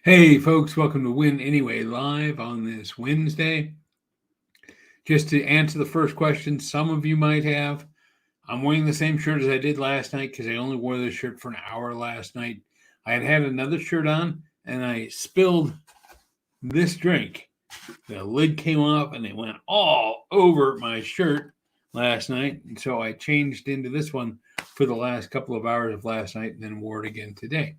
Hey, folks, welcome to Win Anyway Live on this Wednesday. Just to answer the first question some of you might have, I'm wearing the same shirt as I did last night because I only wore this shirt for an hour last night. I had another shirt on and I spilled this drink. The lid came off and it went all over my shirt last night. And so I changed into this one for the last couple of hours of last night and then wore it again today.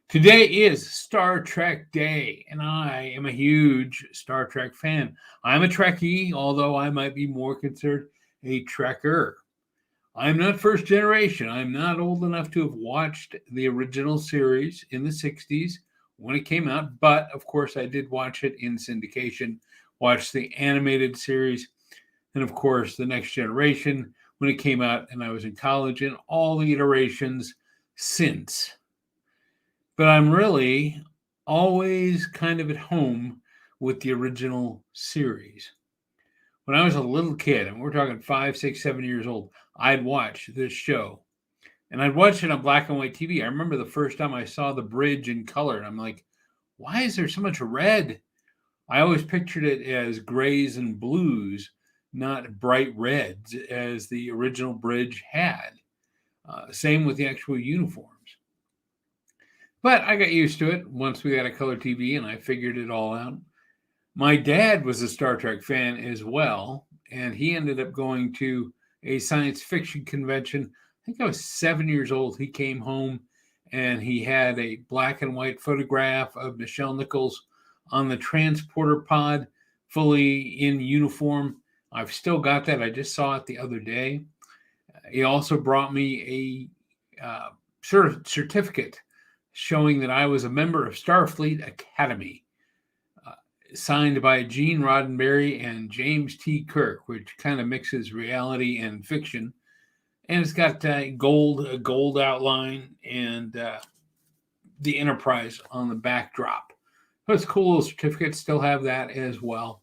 Today is Star Trek Day, and I am a huge Star Trek fan. I'm a Trekkie, although I might be more considered a Trekker. I'm not first generation. I'm not old enough to have watched the original series in the 60s when it came out, but of course I did watch it in syndication, watched the animated series, and of course the Next Generation when it came out and I was in college, and all the iterations since. But I'm really always kind of at home with the original series. When I was a little kid, and we're talking 5, 6, 7 years old, I'd watch this show. And I'd watch it on black and white TV. I remember the first time I saw the bridge in color, and I'm like, why is there so much red? I always pictured it as grays and blues, not bright reds as the original bridge had. Same with the actual uniforms. But I got used to it once we got a color TV and I figured it all out. My dad was a Star Trek fan as well, and he ended up going to a science fiction convention. I think I was 7 years old. He came home and he had a black and white photograph of Nichelle Nichols on the transporter pod, fully in uniform. I've still got that. I just saw it the other day. He also brought me a certificate showing that I was a member of Starfleet Academy, signed by Gene Roddenberry and James T. Kirk, which kind of mixes reality and fiction. And it's got a gold outline, and the Enterprise on the backdrop. So it's a cool little certificate. Still have that as well.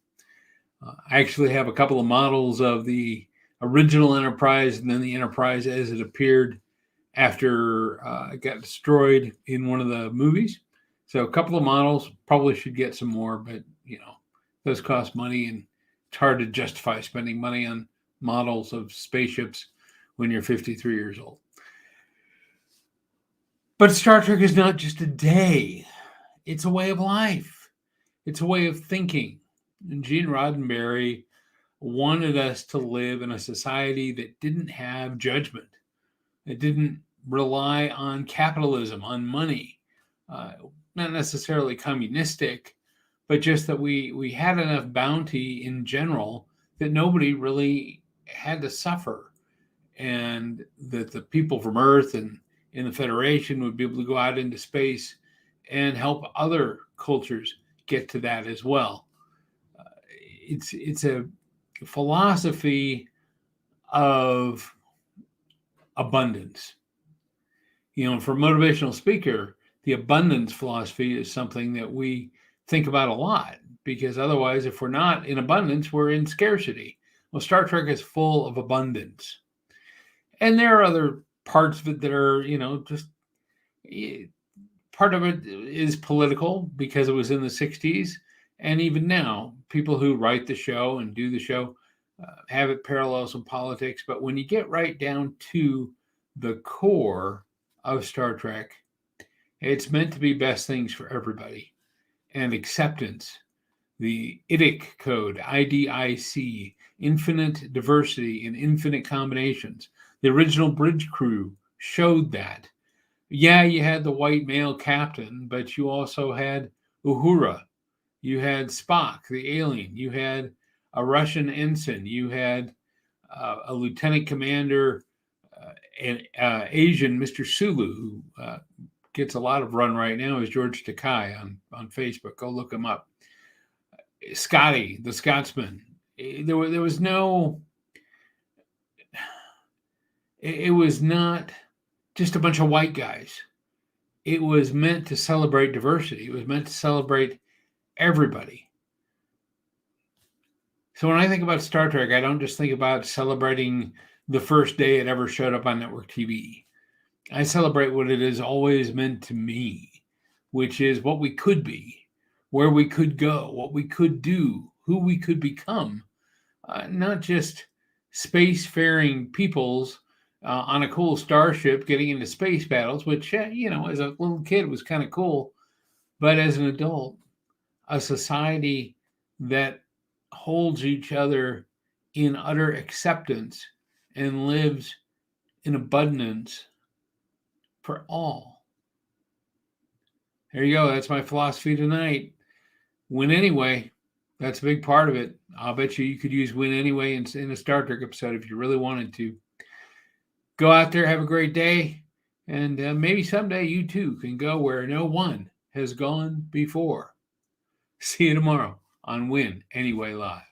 I actually have a couple of models of the original Enterprise and then the Enterprise as it appeared after it got destroyed in one of the movies. So a couple of models, probably should get some more, but those cost money and it's hard to justify spending money on models of spaceships when you're 53 years old. But Star Trek is not just a day. It's a way of life. It's a way of thinking. And Gene Roddenberry wanted us to live in a society that didn't have judgment. It didn't rely on capitalism, on money, not necessarily communistic, but just that we had enough bounty in general that nobody really had to suffer, and that the people from Earth and in the Federation would be able to go out into space and help other cultures get to that as well. It's a philosophy of abundance. For a motivational speaker, the abundance philosophy is something that we think about a lot, because otherwise, if we're not in abundance, we're in scarcity. Well, Star Trek is full of abundance. And there are other parts of it that are, just part of it is political because it was in the 60s. And even now, people who write the show and do the show have it parallels in politics. But when you get right down to the core of Star Trek, it's meant to be best things for everybody. And acceptance, the IDIC code, IDIC, infinite diversity in infinite combinations. The original bridge crew showed that. Yeah, you had the white male captain, but you also had Uhura. You had Spock, the alien. You had a Russian ensign. You had a lieutenant commander, an Asian, Mr. Sulu, who gets a lot of run right now, is George Takei on Facebook. Go look him up. Scotty, the Scotsman. There was no... It was not just a bunch of white guys. It was meant to celebrate diversity. It was meant to celebrate everybody. So when I think about Star Trek, I don't just think about celebrating the first day it ever showed up on network TV. I celebrate what it has always meant to me, which is what we could be, where we could go, what we could do, who we could become, not just spacefaring peoples on a cool starship getting into space battles, which, as a little kid was kind of cool. But as an adult, a society that holds each other in utter acceptance and lives in abundance for all. There you go. That's my philosophy tonight. Win anyway. That's a big part of it. I'll bet you could use win anyway in a Star Trek episode if you really wanted to. Go out there, have a great day, and maybe someday you too can go where no one has gone before. See you tomorrow on Win Anyway Live.